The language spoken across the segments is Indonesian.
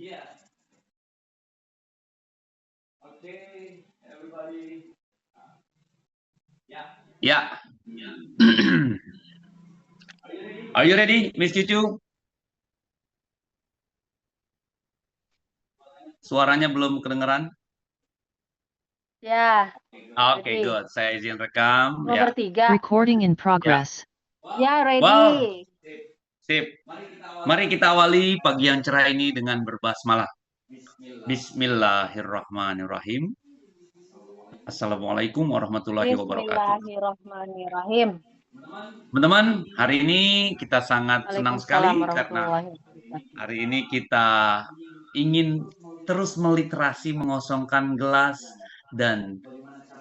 Ya. Are you ready, Miss Cucu? Suaranya belum kedengeran? Ya. Oke, Ready. good. Saya izin rekam. Cuma Ya. bertiga. Recording in progress. Ya, ready. Wow. Sip. Mari kita awali pagi yang cerah ini dengan berbasmalah. Bismillahirrahmanirrahim. Assalamualaikum warahmatullahi wabarakatuh. Bismillahirrahmanirrahim. Teman-teman, hari ini kita sangat senang sekali Waalaikumsalam karena warahmatullahi wabarakatuh. hari ini kita ingin terus meliterasi, mengosongkan gelas, dan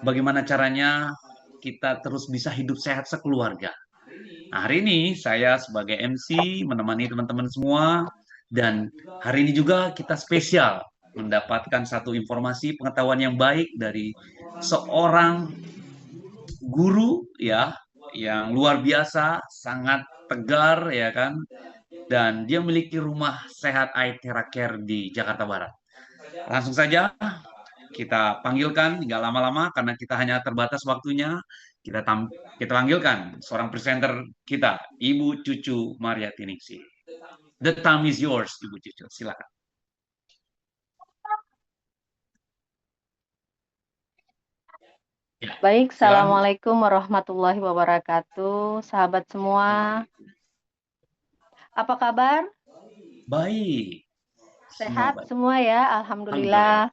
bagaimana caranya kita terus bisa hidup sehat sekeluarga. Nah, hari ini saya sebagai MC menemani teman-teman semua, dan hari ini juga kita spesial mendapatkan satu informasi pengetahuan yang baik dari seorang guru ya yang luar biasa, sangat tegar ya kan, dan dia memiliki rumah sehat Aithera Care di Jakarta Barat. Langsung saja kita panggilkan, nggak lama-lama karena kita hanya terbatas waktunya. Kita panggilkan seorang presenter kita, Ibu Cucu Mariyatiningsih. The time is yours, Ibu Cucu. Silakan. Ya, baik, Assalamualaikum warahmatullahi wabarakatuh. Sahabat semua, apa kabar? Baik. Sehat semua ya, Alhamdulillah.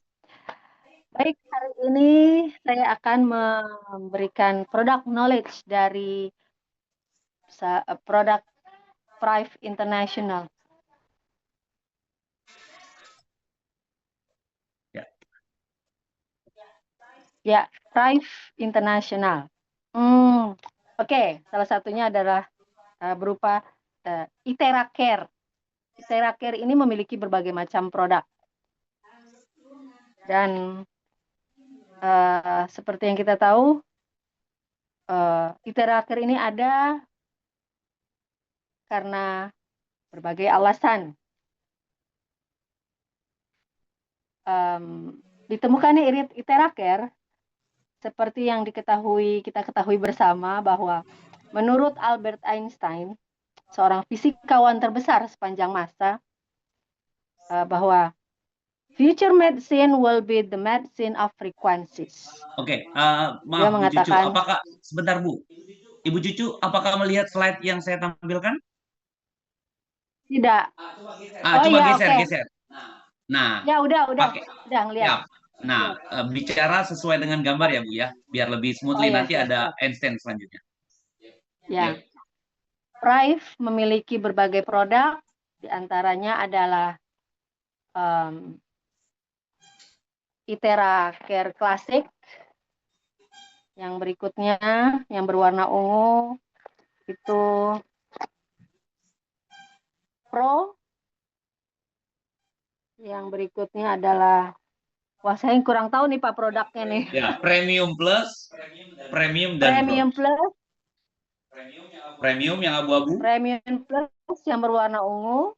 Baik, hari ini saya akan memberikan produk knowledge dari produk Thrive International. Ya, Thrive International. Oke, salah satunya adalah berupa Aithera Care. Aithera Care ini memiliki berbagai macam produk. Dan seperti yang kita tahu, Aithera Care ini ada karena berbagai alasan. Ditemukannya Aithera Care seperti yang kita ketahui bersama bahwa menurut Albert Einstein, seorang fisikawan terbesar sepanjang masa, bahwa future medicine will be the medicine of frequencies. Oke, maaf Bu Cucu, apakah sebentar Bu, Ibu Cucu, apakah melihat slide yang saya tampilkan? Tidak. Coba geser. Nah, ya udah ngeliat. Nah, bicara sesuai dengan gambar ya Bu ya, biar lebih smoothly. Nanti ada handstand selanjutnya. Ya. Thrive memiliki berbagai produk, diantaranya adalah Aithera Care Classic. Yang berikutnya, yang berwarna ungu, itu Pro. Yang berikutnya adalah, wah saya kurang tahu nih Pak produknya nih. Ya, Premium Plus, Premium dan Premium Plus. Premium yang abu-abu. Premium Plus yang berwarna ungu.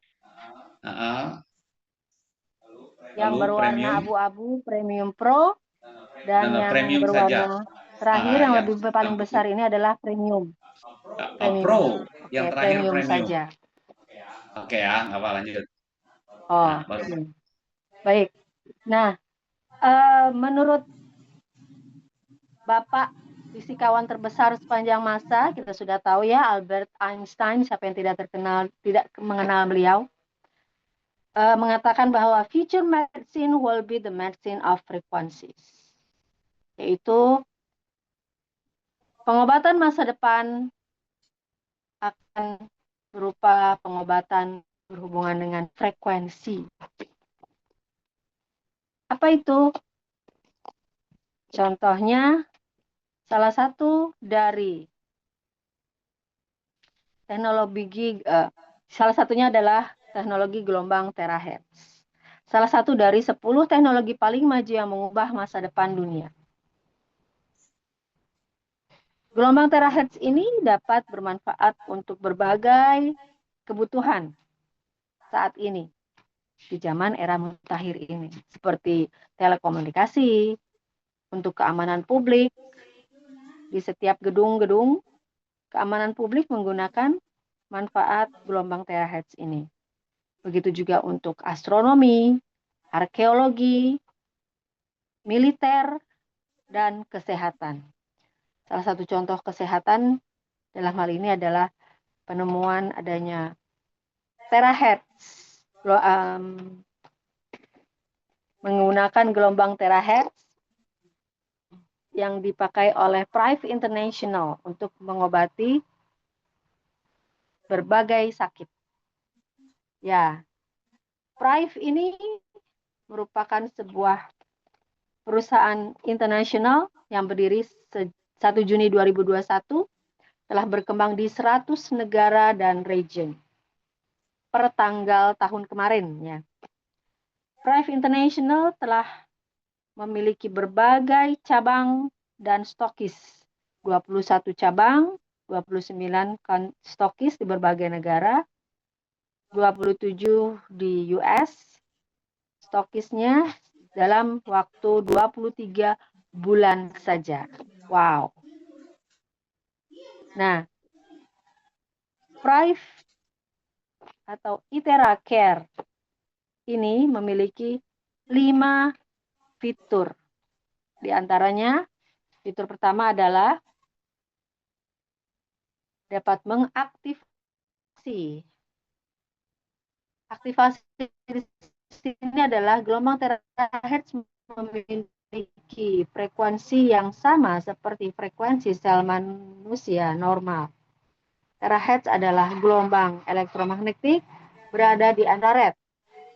Yang berwarna abu-abu Premium Pro. Dan yang premium berwarna saja. Terakhir yang paling besar ini adalah Premium. Pro. Yang terakhir Premium saja. Oke ya, nggak apa, lanjut. Baik. Nah, menurut Bapak fisikawan terbesar sepanjang masa, kita sudah tahu ya, Albert Einstein, siapa yang tidak mengenal beliau, mengatakan bahwa future medicine will be the medicine of frequencies, yaitu pengobatan masa depan akan berupa pengobatan berhubungan dengan frekuensi. Apa itu? Contohnya, salah satu dari salah satunya adalah teknologi gelombang terahertz. Salah satu dari 10 teknologi paling maju yang mengubah masa depan dunia. Gelombang terahertz ini dapat bermanfaat untuk berbagai kebutuhan saat ini. di zaman era mutakhir ini, seperti telekomunikasi, untuk keamanan publik. Di setiap gedung-gedung keamanan publik menggunakan manfaat gelombang terahertz ini. Begitu juga untuk astronomi, arkeologi, militer, dan kesehatan. Salah satu contoh kesehatan dalam hal ini adalah penemuan adanya terahertz, menggunakan gelombang terahertz yang dipakai oleh Prive International untuk mengobati berbagai sakit. Ya, Prive ini merupakan sebuah perusahaan internasional yang berdiri 1 Juni 2021, telah berkembang di 100 negara dan region per tanggal tahun kemarin. Ya. Prive International telah memiliki berbagai cabang dan stokis, 21 cabang, 29 stokis di berbagai negara, 27 di US, stokisnya dalam waktu 23 bulan saja. Wow. Nah, Prive atau Itera Care ini memiliki 5 fitur. Di antaranya, fitur pertama adalah dapat mengaktifasi. Aktivasi di sini adalah gelombang terahertz memiliki frekuensi yang sama seperti frekuensi sel manusia normal. Terahertz adalah gelombang elektromagnetik berada di infrared,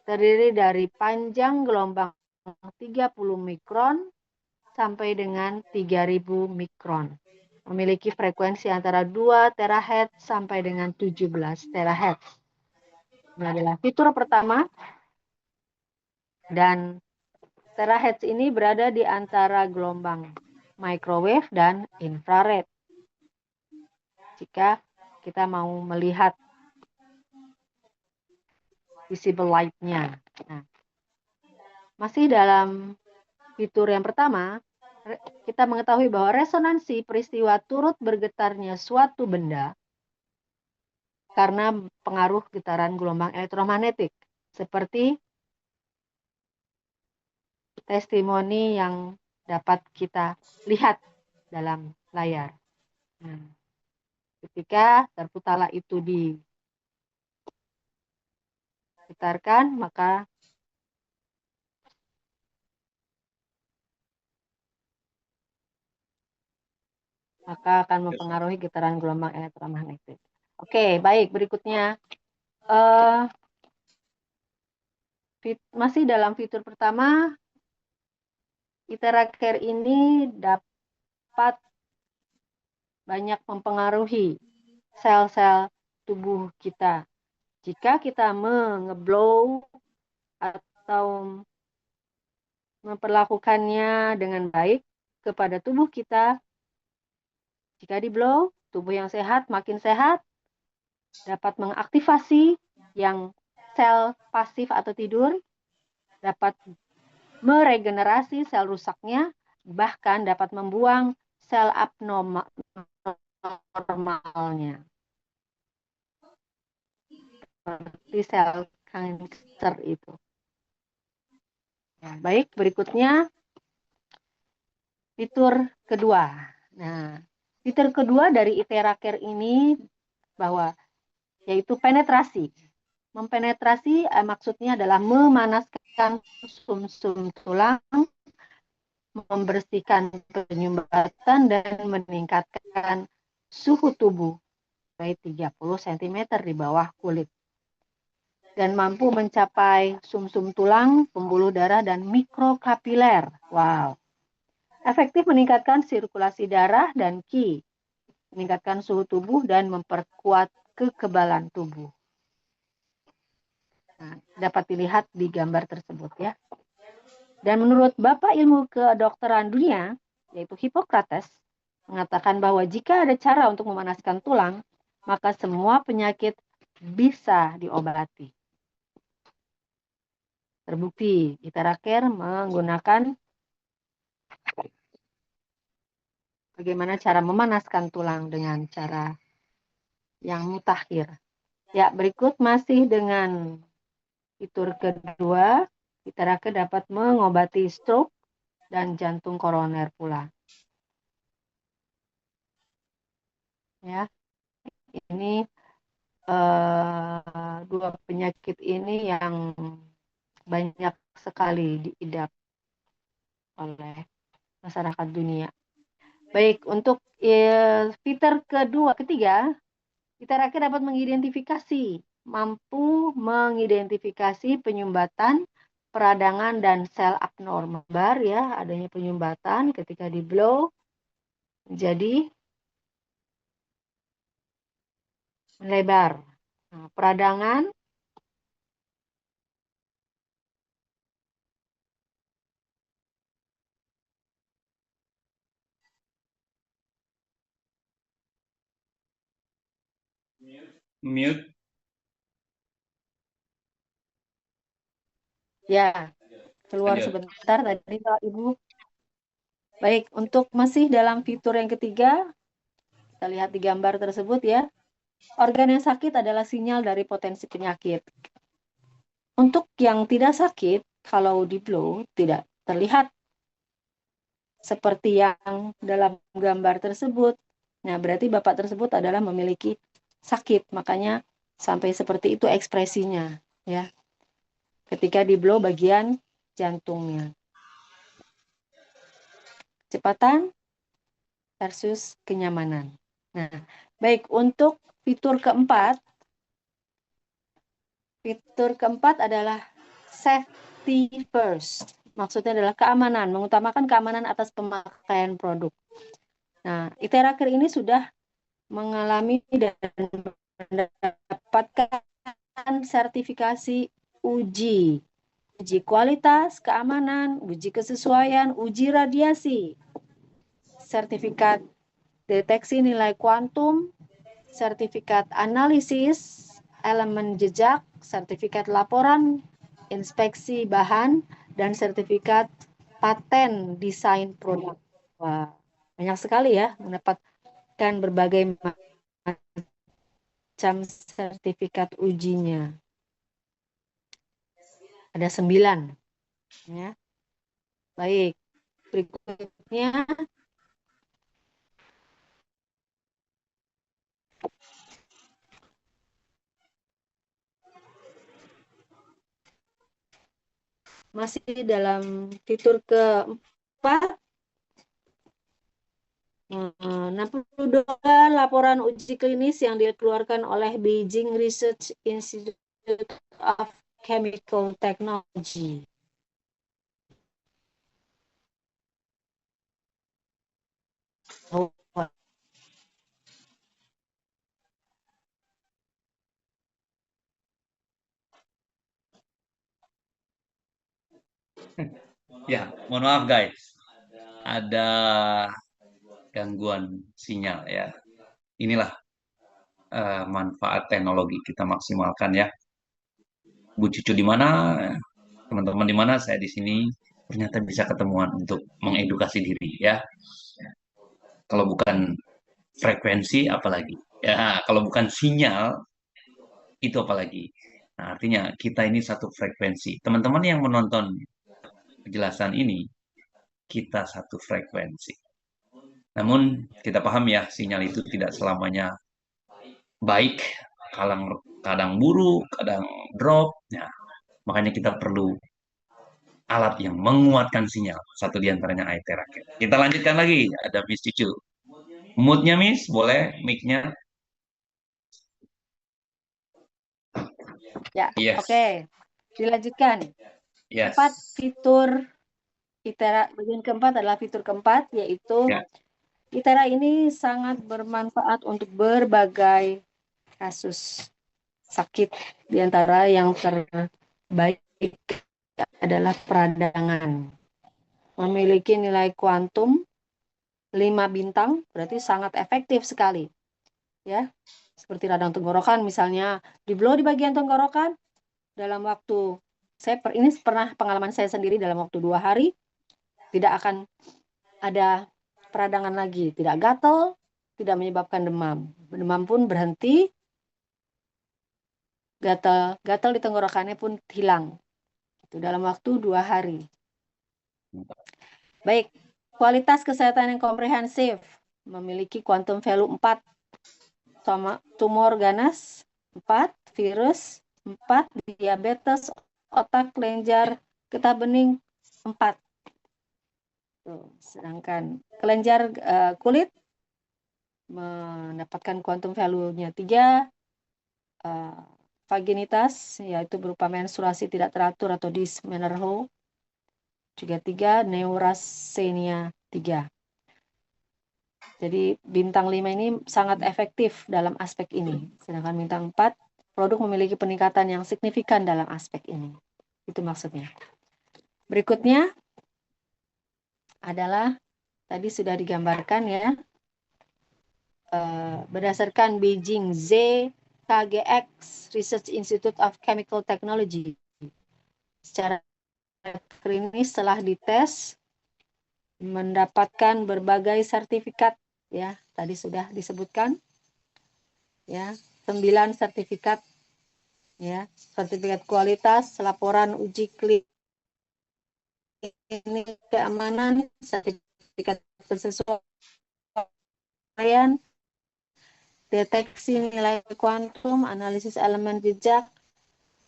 terdiri dari panjang gelombang 30 mikron sampai dengan 3000 mikron. Memiliki frekuensi antara 2 terahertz sampai dengan 17 terahertz. Ini adalah fitur pertama, dan terahertz ini berada di antara gelombang microwave dan infrared. Jika kita mau melihat visible light-nya. Nah, masih dalam fitur yang pertama, kita mengetahui bahwa resonansi peristiwa turut bergetarnya suatu benda karena pengaruh getaran gelombang elektromagnetik, seperti testimoni yang dapat kita lihat dalam layar. Nah, ketika terputarlah itu digetarkan, maka akan mempengaruhi getaran gelombang elektromagnetik. Oke, baik. Berikutnya, masih dalam fitur pertama, Itera Care ini dapat banyak mempengaruhi sel-sel tubuh kita. Jika kita mengeblow atau memperlakukannya dengan baik kepada tubuh kita, jika di blow, tubuh yang sehat makin sehat, dapat mengaktifasi yang sel pasif atau tidur, dapat meregenerasi sel rusaknya, bahkan dapat membuang sel abnormalnya, seperti sel kanker itu. Ya, baik, berikutnya fitur kedua. Nah, fitur kedua dari Itera Care ini yaitu penetrasi. Mempenetrasi maksudnya adalah memanaskan sumsum tulang, membersihkan penyumbatan dan meningkatkan suhu tubuh sampai 30 cm di bawah kulit, dan mampu mencapai sumsum tulang, pembuluh darah, dan mikrokapiler. Wow. Efektif meningkatkan sirkulasi darah dan Qi, meningkatkan suhu tubuh dan memperkuat kekebalan tubuh. Nah, dapat dilihat di gambar tersebut ya. Dan menurut Bapak Ilmu Kedokteran Dunia, yaitu Hippocrates, mengatakan bahwa jika ada cara untuk memanaskan tulang, maka semua penyakit bisa diobati. Terbukti, Iteraker menggunakan bagaimana cara memanaskan tulang dengan cara yang mutakhir. Ya, berikut masih dengan fitur kedua, Iteraker dapat mengobati stroke dan jantung koroner pula. Ya, ini dua penyakit ini yang banyak sekali diidap oleh masyarakat dunia. Baik, untuk fitur ketiga, Iteraker dapat mampu mengidentifikasi penyumbatan, peradangan, dan sel abnormal. Ya, adanya penyumbatan ketika di blow menjadi melebar. Nah, peradangan Mute. ya, keluar Lanjut. sebentar tadi Pak Ibu. Baik, untuk masih dalam fitur yang ketiga, kita lihat di gambar tersebut ya. Organ yang sakit adalah sinyal dari potensi penyakit. Untuk yang tidak sakit, kalau di blow tidak terlihat seperti yang dalam gambar tersebut. Nah, berarti Bapak tersebut adalah memiliki sakit, makanya sampai seperti itu ekspresinya ya. Ketika di blow bagian jantungnya. Kecepatan versus kenyamanan. Nah, baik, untuk fitur keempat adalah safety first. Maksudnya adalah keamanan, mengutamakan keamanan atas pemakaian produk. Nah, Iteraker ini sudah mengalami dan mendapatkan sertifikasi uji kualitas, keamanan, uji kesesuaian, uji radiasi, sertifikat deteksi nilai kuantum, sertifikat analisis elemen jejak, sertifikat laporan inspeksi bahan, dan sertifikat paten desain produk. Wah, banyak sekali ya mendapatkan berbagai macam sertifikat ujinya. Ada 9. Ya. Baik, berikutnya masih dalam fitur keempat, 62 laporan uji klinis yang dikeluarkan oleh Beijing Research Institute of Chemical Technology. Oh, Ya, mohon maaf guys. Ada gangguan sinyal ya. Inilah manfaat teknologi kita maksimalkan ya. Bu Cucu di mana? Teman-teman di mana? Saya di sini. Ternyata bisa ketemuan untuk mengedukasi diri ya. Kalau bukan frekuensi apalagi. Ya, kalau bukan sinyal itu apalagi. Nah, artinya kita ini satu frekuensi. Teman-teman yang menonton penjelasan ini, kita satu frekuensi. Namun kita paham ya, sinyal itu tidak selamanya baik, kadang kadang buruk, kadang drop. Ya, makanya kita perlu alat yang menguatkan sinyal. Satu di antaranya iTeraker. Kita lanjutkan lagi. Ada Miss Cucu. Moodnya Miss, boleh mic-nya. ya, Yes. oke. Dilanjutkan. Yes. Fitur Itera bagian keempat adalah fitur keempat, yaitu Ya. Itera ini sangat bermanfaat untuk berbagai kasus sakit. Di antara yang terbaik adalah peradangan. Memiliki nilai kuantum 5 bintang, berarti sangat efektif sekali. Ya, seperti radang tenggorokan misalnya, di blow di bagian tenggorokan dalam waktu Ini pernah pengalaman saya sendiri dalam waktu 2 hari, tidak akan ada peradangan lagi, tidak gatal, tidak menyebabkan demam. Demam pun berhenti, gatal di tenggorokannya pun hilang. Itu dalam waktu 2 hari. Baik, kualitas kesehatan yang komprehensif, memiliki quantum value 4, tumor ganas 4, virus 4, diabetes, otak, kelenjar, getah bening 4. Sedangkan kelenjar kulit mendapatkan quantum value-nya 3, vaginitas yaitu berupa menstruasi tidak teratur atau dysmenorrhea juga 3, neurasthenia 3. Jadi bintang 5 ini sangat efektif dalam aspek ini. Sedangkan bintang 4, produk memiliki peningkatan yang signifikan dalam aspek ini. Itu maksudnya. Berikutnya adalah tadi sudah digambarkan ya. Berdasarkan Beijing ZKGX Research Institute of Chemical Technology. Secara klinis setelah dites mendapatkan berbagai sertifikat ya, tadi sudah disebutkan ya, 9 sertifikat ya, sertifikat kualitas, laporan uji klinik keamanan, sertifikat kesesuaian, deteksi nilai kuantum, analisis elemen jejak,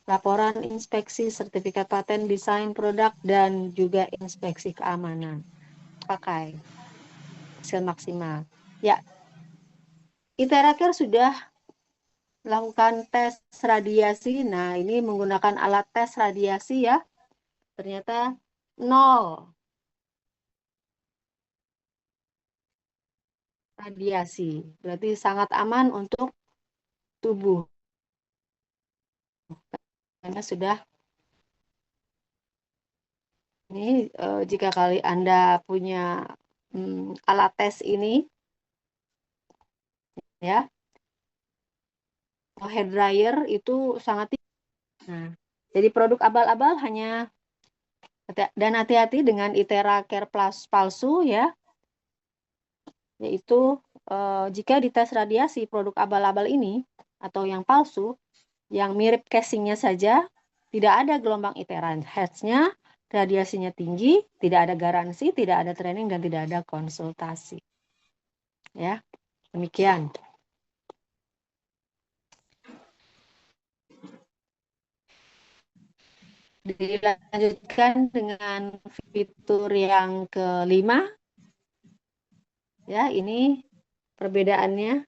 laporan inspeksi, sertifikat paten, desain produk, dan juga inspeksi keamanan. Pakai hasil maksimal. Ya, ITERACARE sudah melakukan tes radiasi. Nah, ini menggunakan alat tes radiasi ya. Ternyata 0 radiasi. Berarti sangat aman untuk tubuh. Karena sudah ini jika kali Anda punya alat tes ini ya, hair dryer itu sangat tinggi. Nah, jadi produk abal-abal hanya, dan hati-hati dengan ITERACARE Plus palsu ya, yaitu jika dites radiasi produk abal-abal ini atau yang palsu, yang mirip casingnya saja, tidak ada gelombang iteran, hertznya, radiasinya tinggi, tidak ada garansi, tidak ada training, dan tidak ada konsultasi. Ya, demikian. Dilanjutkan dengan fitur yang kelima. Ya, ini perbedaannya.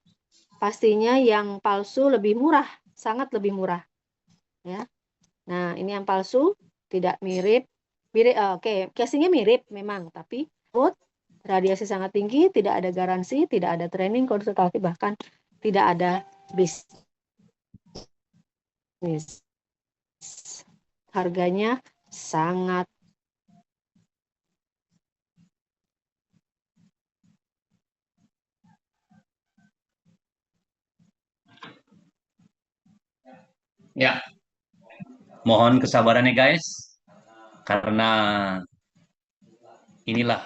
Pastinya yang palsu lebih murah, sangat lebih murah. Ya. Nah, ini yang palsu tidak mirip. Oke, casingnya mirip memang, tapi radiasi sangat tinggi, tidak ada garansi, tidak ada training, konsultasi, bahkan tidak ada bisnis. Harganya sangat Ya, mohon kesabarannya guys, karena inilah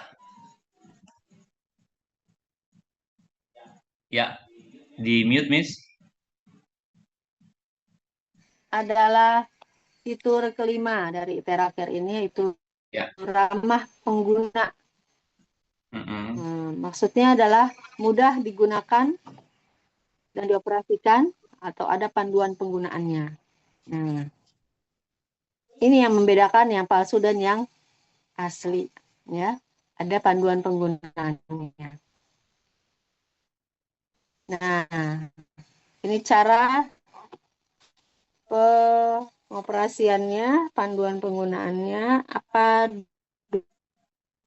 ya, di mute Miss. adalah fitur kelima dari ITERACARE ini, yaitu Ya. ramah pengguna. Maksudnya adalah mudah digunakan dan dioperasikan atau ada panduan penggunaannya. Nah, ini yang membedakan yang palsu dan yang asli, ya. Ada panduan penggunaannya. Nah, ini cara pengoperasiannya, panduan penggunaannya, apa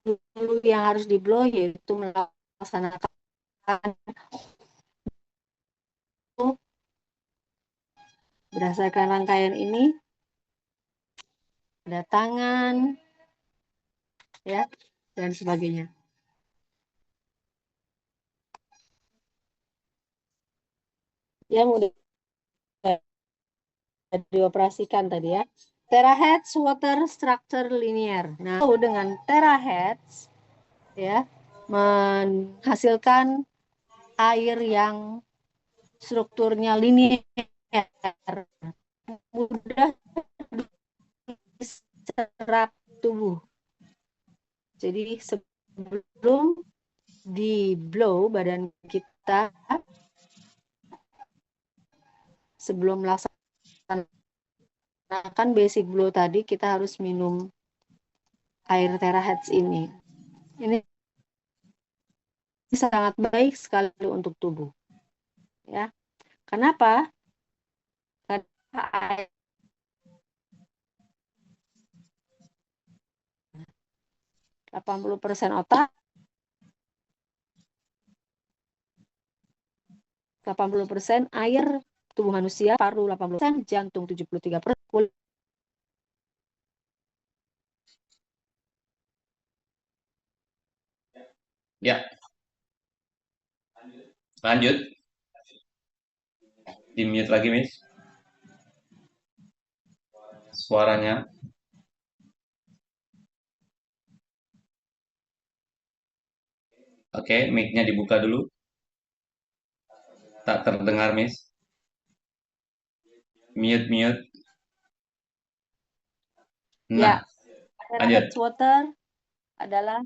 dulu yang harus di-blow, yaitu melaksanakan berdasarkan rangkaian ini, ada tangan, ya, dan sebagainya. Ya, mudah dioperasikan tadi ya. terahertz water structure linear. Nah, dengan terahertz ya menghasilkan air yang strukturnya linear, mudah diserap tubuh. Jadi sebelum di blow badan kita, sebelum melaksanakan basic blow tadi, kita harus minum air terahertz ini. Ini sangat baik sekali untuk tubuh. Ya, kenapa? Karena air 80% otak, 80% air tubuh manusia, paru 80%, jantung 73%, kulit. Ya, lanjut. Di mute lagi, Miss. Suaranya. Oke, mic-nya dibuka dulu. Tak terdengar, Miss. Mute, mute. Ya, Nah, lanjut. terahertz water adalah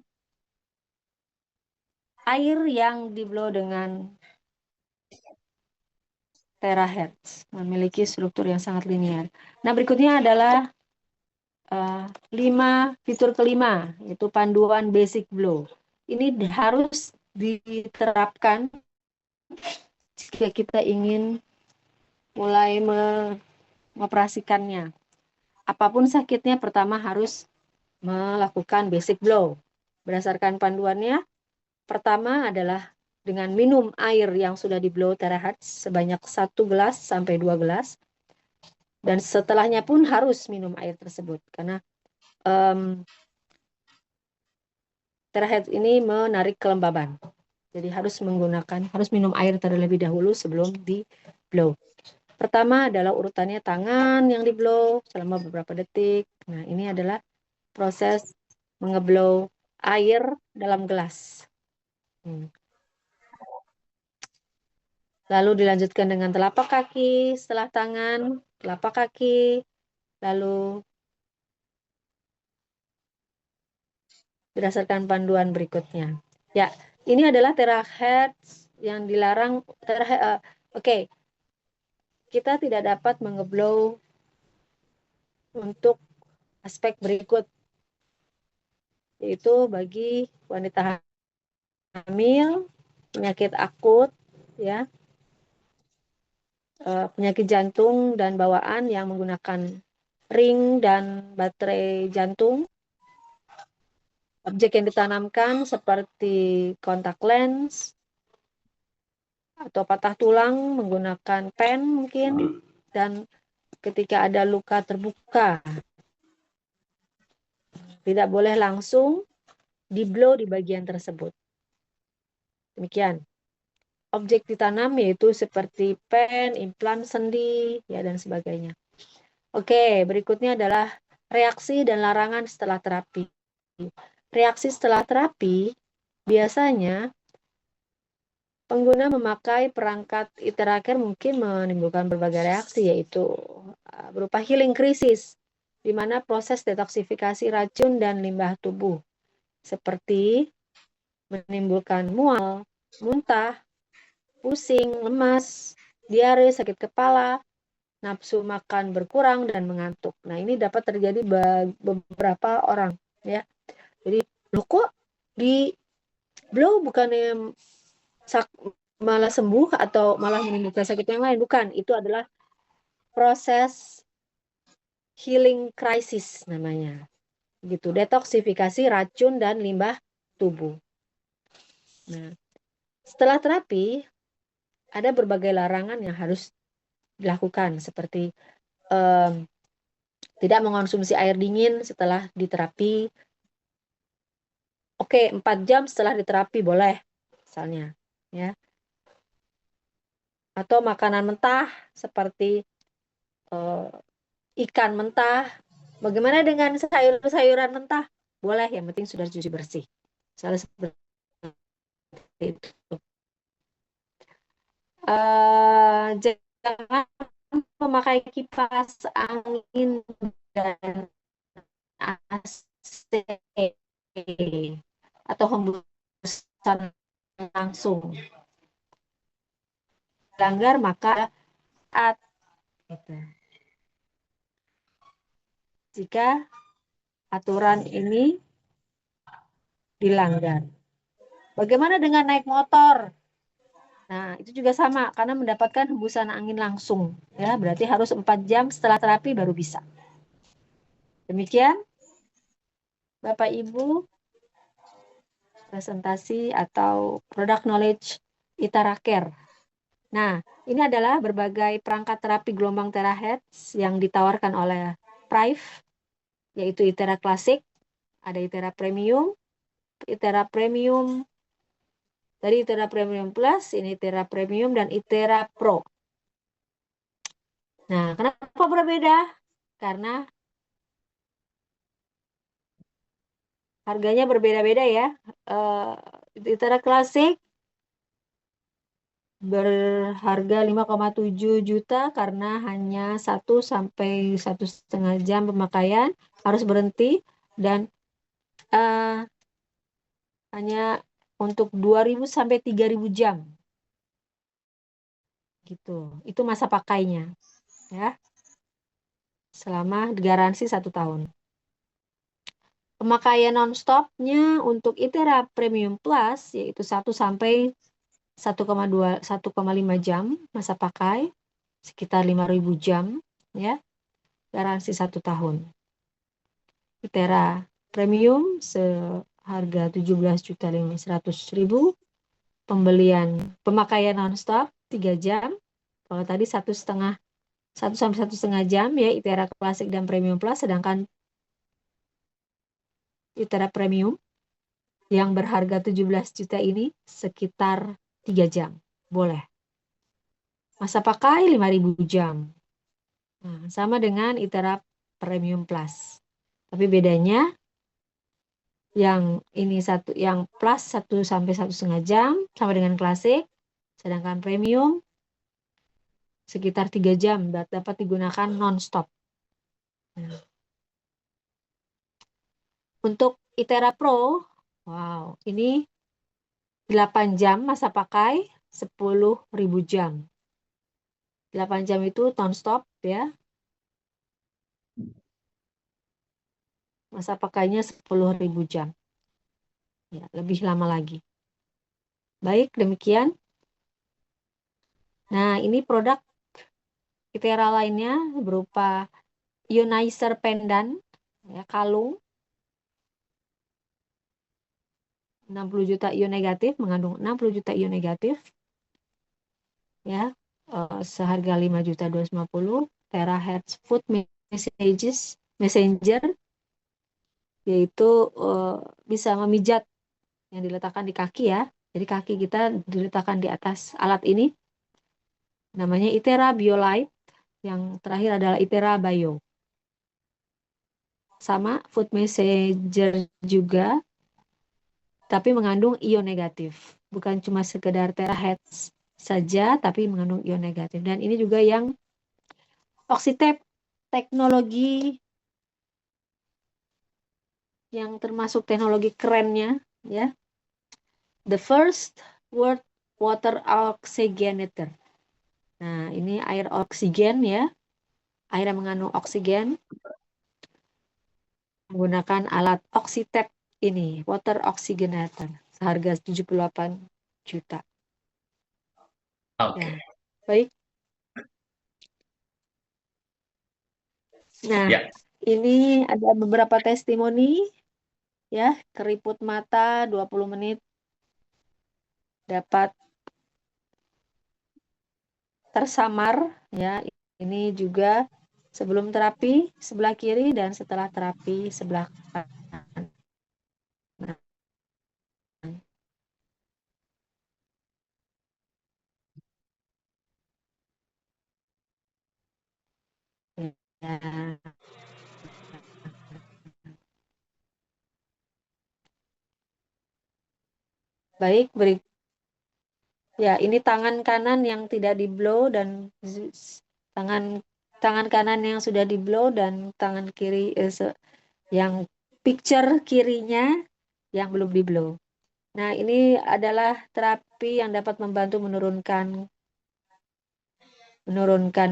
air yang di-blow dengan terahertz, memiliki struktur yang sangat linear. Nah, berikutnya adalah 5 fitur kelima, yaitu panduan basic blow. Ini harus diterapkan jika kita ingin mulai mengoperasikannya. Apapun sakitnya, pertama harus melakukan basic blow. Berdasarkan panduannya, pertama adalah dengan minum air yang sudah di-blow terahertz sebanyak 1 gelas sampai 2 gelas. Dan setelahnya pun harus minum air tersebut, karena terahertz ini menarik kelembaban. Jadi harus minum air terlebih dahulu sebelum di-blow. Pertama adalah urutannya tangan yang di-blow selama beberapa detik. Nah, ini adalah proses mengeblow air dalam gelas. Lalu dilanjutkan dengan telapak kaki, setelah tangan, telapak kaki, lalu berdasarkan panduan berikutnya. Ya, ini adalah terahertz yang dilarang. Oke, kita tidak dapat mengeblow untuk aspek berikut, yaitu bagi wanita hamil, penyakit akut, ya, penyakit jantung dan bawaan yang menggunakan ring dan baterai jantung, objek yang ditanamkan seperti kontak lens atau patah tulang menggunakan pen mungkin, dan ketika ada luka terbuka tidak boleh langsung di-blow di bagian tersebut. Demikian. Objek ditanam yaitu seperti pen, implan sendi, ya, dan sebagainya. Oke, berikutnya adalah reaksi dan larangan setelah terapi. Reaksi setelah terapi biasanya pengguna memakai perangkat iteraker mungkin menimbulkan berbagai reaksi, yaitu berupa healing crisis, di mana proses detoksifikasi racun dan limbah tubuh, seperti menimbulkan mual, muntah, pusing, lemas, diare, sakit kepala, nafsu makan berkurang, dan mengantuk. Nah, ini dapat terjadi beberapa orang, ya. Jadi, loh kok di blow bukannya malah sembuh atau malah menimbulkan sakit yang lain? Bukan, itu adalah proses healing crisis namanya. Gitu, detoksifikasi racun dan limbah tubuh. Nah, setelah terapi ada berbagai larangan yang harus dilakukan, seperti tidak mengonsumsi air dingin setelah diterapi. Oke, 4 jam setelah diterapi boleh, misalnya, ya. Atau makanan mentah seperti ikan mentah Bagaimana dengan sayur-sayuran mentah? Boleh, yang penting sudah cuci bersih. Misalnya seperti itu. Jangan memakai kipas angin dan AC atau hembusan langsung. Langgar maka gitu. Jika aturan ini dilanggar. Bagaimana dengan naik motor? Nah, itu juga sama karena mendapatkan hembusan angin langsung. Ya, berarti harus 4 jam setelah terapi baru bisa. Demikian, Bapak Ibu, presentasi atau product knowledge ITERA Care. Nah, ini adalah berbagai perangkat terapi gelombang terahertz yang ditawarkan oleh Prive, yaitu ITERA Classic, ada ITERA Premium, tadi ITERA Premium Plus, ini ITERA Premium, dan ITERA Pro. Nah, kenapa berbeda? Karena harganya berbeda-beda ya. ITERA Classic berharga 5,7 juta karena hanya 1 sampai 1,5 jam pemakaian, harus berhenti, dan hanya untuk 2.000 sampai 3.000 jam. Gitu. Itu masa pakainya, ya. Selama garansi 1 tahun. Pemakaian non-stopnya untuk ITERA Premium Plus yaitu 1 sampai 1,5 jam masa pakai, sekitar 5.000 jam, ya. Garansi 1 tahun. ITERA Premium seharga 17.500.000, pemakaian non-stop 3 jam. Kalau tadi 1 sampai 1,5 jam ya ITERA Classic dan Premium Plus, sedangkan ITERA Premium yang berharga 17 juta ini sekitar 3 jam. Boleh. Masa pakai 5.000 jam. Nah, sama dengan ITERA Premium Plus. Tapi bedanya yang ini yang plus 1 sampai 1,5 jam sama dengan klasik, sedangkan premium sekitar 3 jam dapat digunakan non-stop. Nah, untuk ITERA Pro, wow, ini 8 jam masa pakai, 10.000 jam. 8 jam itu non-stop ya. Masa pakainya 10.000 jam. Ya, lebih lama lagi. Baik, demikian. Nah, ini produk ITERA lainnya berupa ionizer pendant, ya, kalung 60 juta ion negatif, mengandung 60 juta ion negatif, ya, seharga 5.250.000. Terahertz food messenger, yaitu bisa memijat yang diletakkan di kaki ya. Jadi kaki kita diletakkan di atas alat ini. Namanya ITERA BioLite. Yang terakhir adalah ITERA Bio. Sama food messenger juga, tapi mengandung ion negatif. Bukan cuma sekedar terahertz saja, tapi mengandung ion negatif. Dan ini juga yang Oxitep, teknologi yang termasuk teknologi kerennya, ya. The first world water oxygenator. Nah, ini air oksigen ya. Air yang mengandung oksigen menggunakan alat Oxitep ini, water oxygenator, seharga 78 juta. Oke. Ya, baik. Nah, Ya. ini ada beberapa testimoni ya, keriput mata 20 menit dapat tersamar ya. Ini juga sebelum terapi sebelah kiri dan setelah terapi sebelah kanan. Ya. Baik, ya, ini tangan kanan yang tidak di blow dan tangan tangan kanan yang sudah di blow dan tangan kiri yang picture kirinya yang belum di blow. Nah, ini adalah terapi yang dapat membantu menurunkan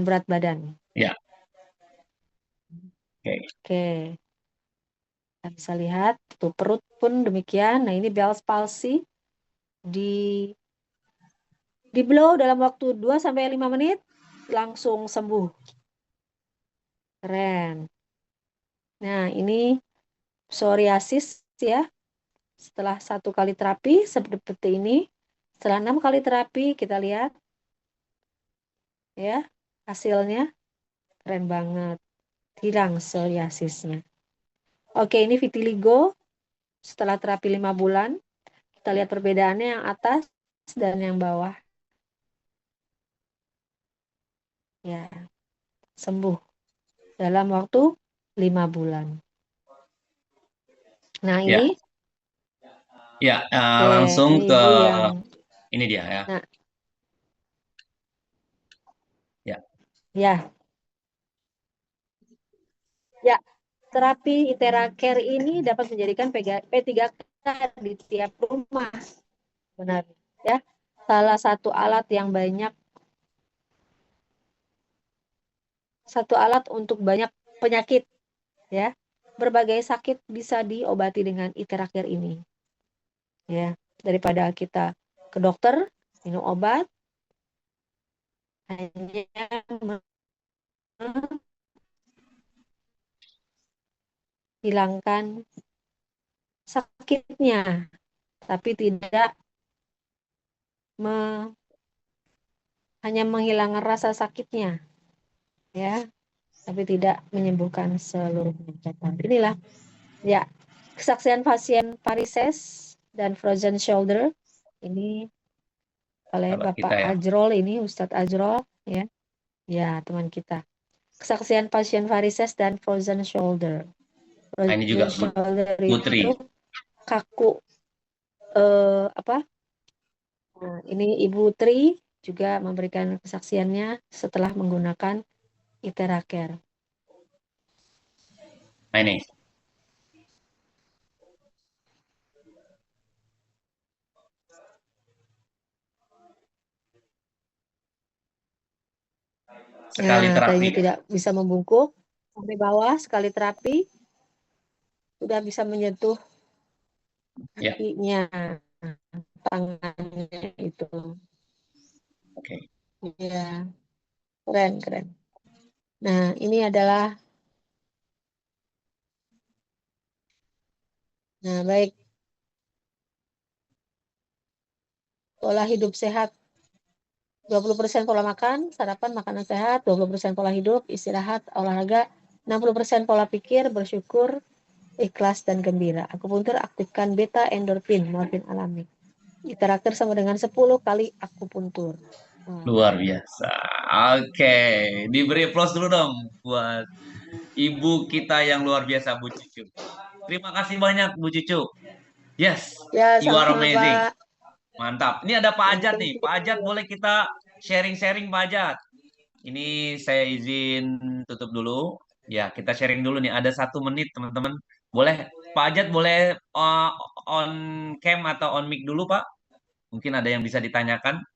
berat badan. Ya, oke. Oke, kita bisa lihat tuh perut pun demikian. Nah, ini Bell's palsy di blow dalam waktu 2 sampai 5 menit langsung sembuh. Keren. Nah, ini psoriasis ya. Setelah 1 kali terapi seperti ini, setelah 6 kali terapi kita lihat ya hasilnya keren banget. Hilang psoriasisnya. Oke, ini vitiligo setelah terapi 5 bulan. Kita lihat perbedaannya yang atas dan yang bawah. Ya, sembuh dalam waktu 5 bulan. Nah, Ya, ini ya, oke, langsung ini ke ibu yang ini dia ya. nah, Ya, ya, ya. Terapi Itera Care ini dapat menjadikan P3K di tiap rumah. Benar, ya. Salah satu alat yang satu alat untuk banyak penyakit, ya. Berbagai sakit bisa diobati dengan Itera Care ini. Ya, daripada kita ke dokter, minum obat, hanya menghilangkan sakitnya, tapi tidak hanya menghilangkan rasa sakitnya, ya, tapi tidak menyembuhkan seluruh penyakit. Inilah, ya, kesaksian pasien varises dan frozen shoulder ini oleh sahabat kita Bapak ya. Ajrol ini, Ustadz Ajrol, ya, ya teman kita. Kesaksian pasien varises dan frozen shoulder. Nah, ini juga Frozen shoulder Putri. itu kaku apa? Nah, ini Ibu Tri juga memberikan kesaksiannya setelah menggunakan Itera Care. Nah, ini. Sekali Nah, terapi. tadinya tidak bisa membungkuk sampai bawah, sekali terapi sudah bisa menyentuh Ya, kakinya, tangannya itu. oke. Ya, keren, keren. Nah, ini adalah, nah baik, pola hidup sehat. 20% pola makan, sarapan, makanan sehat, 20% pola hidup, istirahat, olahraga, 60% pola pikir, bersyukur, ikhlas, dan gembira. Akupuntur aktifkan beta endorfin, morfin alami. Interaktif sama dengan 10 kali akupuntur. Luar biasa. Oke, diberi applause dulu dong buat ibu kita yang luar biasa, Bu Cucu. Terima kasih banyak, Bu Cucu. Yes, Ya, you are sama-sama amazing. Pak. Mantap. Ini ada Pak Ya, Ajat thank nih. you. Pak Ajat, boleh kita sharing-sharing, Pak Ajat? Ini saya izin tutup dulu. Ya, kita sharing dulu nih. Ada 1 menit, teman-teman. Boleh, Pak Ajat boleh on cam atau on mic dulu, Pak? Mungkin ada yang bisa ditanyakan,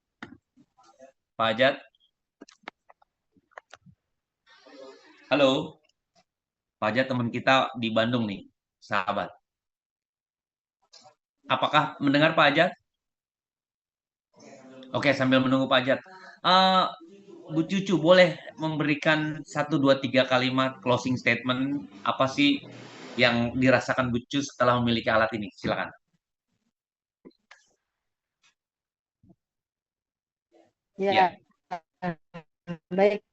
Pak Ajat. Halo, Pak Ajat teman kita di Bandung nih, sahabat. Apakah mendengar Pak Ajat? Oke, sambil menunggu Pak Ajat. Eh, Bu Cucu boleh memberikan 1, 2, 3 kalimat closing statement apa sih yang dirasakan Bu Cucu setelah memiliki alat ini? Silakan. Ya, Ya, baik.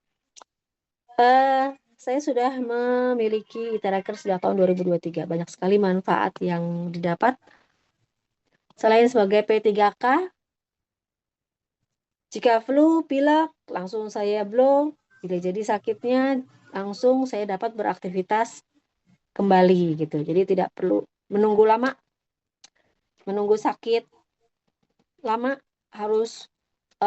Saya sudah memiliki Iteraker sejak tahun 2023. Banyak sekali manfaat yang didapat. Selain sebagai P3K, jika flu, pilek, langsung saya blow. Bila jadi sakitnya, langsung saya dapat beraktivitas kembali gitu. Jadi tidak perlu menunggu lama, menunggu sakit. lama harus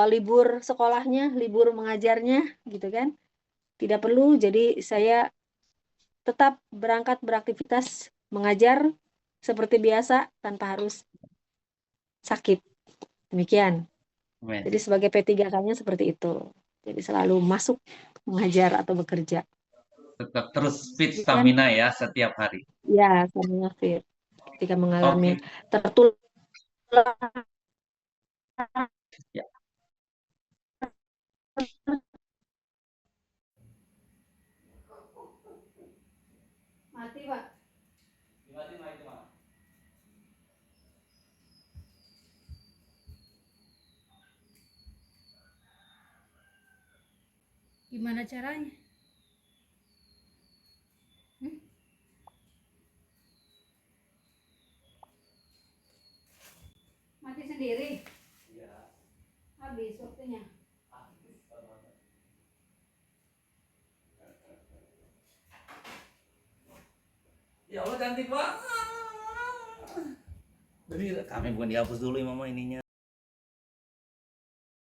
libur sekolahnya, libur mengajarnya, gitu kan. Tidak perlu, jadi saya tetap berangkat beraktivitas mengajar seperti biasa tanpa harus sakit. Demikian. Amin. Jadi sebagai P3K-nya seperti itu. Jadi selalu masuk mengajar atau bekerja. Tetap terus fit Demikian, stamina ya setiap hari. ya, saya fit. Ketika mengalami Oke. tertular Ya. mati, Pak. Gimana caranya? Mati sendiri? Habis waktunya. Ya Allah cantik banget. Jadi kami bukan dihapus dulu ya mama ininya.